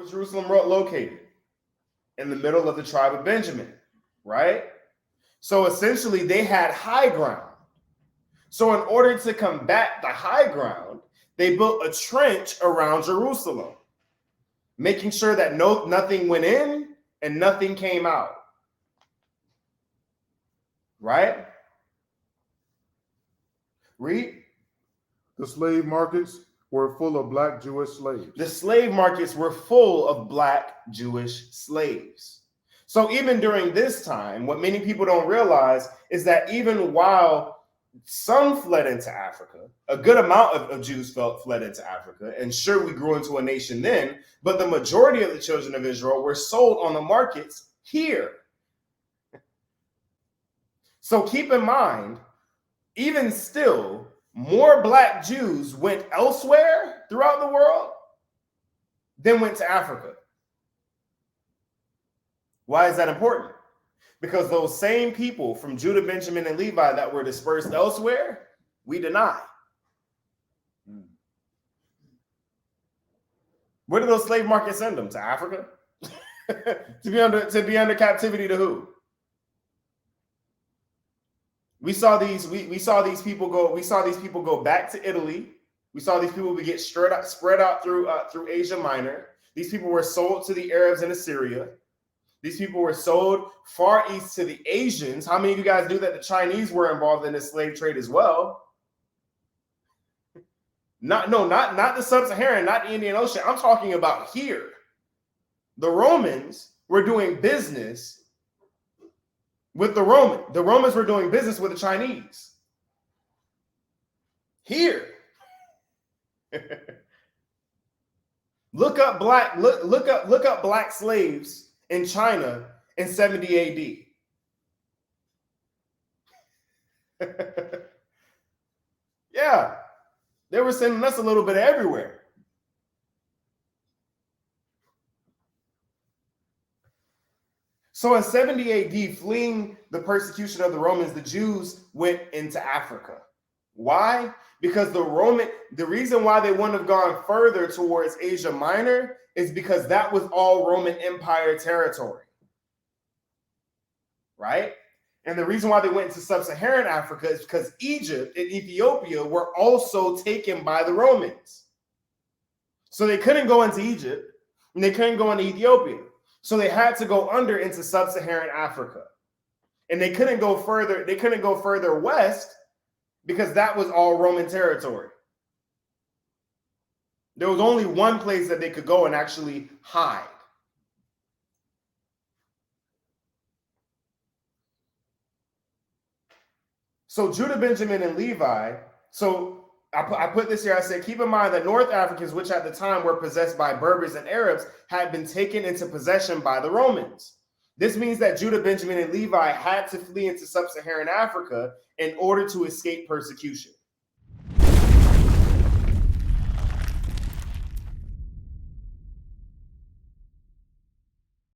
was Jerusalem located? In the middle of the tribe of Benjamin, right? So essentially they had high ground. So in order to combat the high ground, they built a trench around Jerusalem, making sure that nothing went in and nothing came out. Right? Read. The slave markets were full of black Jewish slaves. The slave markets were full of black Jewish slaves. So even during this time, what many people don't realize is that even while some fled into Africa, a good amount of Jews fled into Africa, and sure, we grew into a nation then, but the majority of the children of Israel were sold on the markets here. So keep in mind, even still, more black Jews went elsewhere throughout the world than went to Africa. Why is that important? Because those same people from Judah, Benjamin, and Levi that were dispersed elsewhere, we deny. Where did those slave markets send them? To Africa? to be under captivity to who? We saw these people go back to Italy. We saw these people get spread out through Asia Minor. These people were sold to the Arabs in Assyria. These people were sold far east to the Asians. How many of you guys knew that the Chinese were involved in the slave trade as well? Not the Sub-Saharan, not the Indian Ocean. I'm talking about here. The Romans were doing business with the Romans. The Romans were doing business with the Chinese. Here. Look up black slaves in China in 70 AD. Yeah. They were sending us a little bit everywhere. So in 70 AD, fleeing the persecution of the Romans, the Jews went into Africa. Why? Because the reason why they wouldn't have gone further towards Asia Minor is because that was all Roman Empire territory. Right? And the reason why they went into sub-Saharan Africa is because Egypt and Ethiopia were also taken by the Romans. So they couldn't go into Egypt and they couldn't go into Ethiopia. So they had to go under into sub-Saharan Africa. And they couldn't go further west because that was all Roman territory. There was only one place that they could go and actually hide. So Judah, Benjamin, and Levi. So I put this here. I said, keep in mind that North Africans, which at the time were possessed by Berbers and Arabs, had been taken into possession by the Romans. This means that Judah, Benjamin, and Levi had to flee into sub-Saharan Africa in order to escape persecution.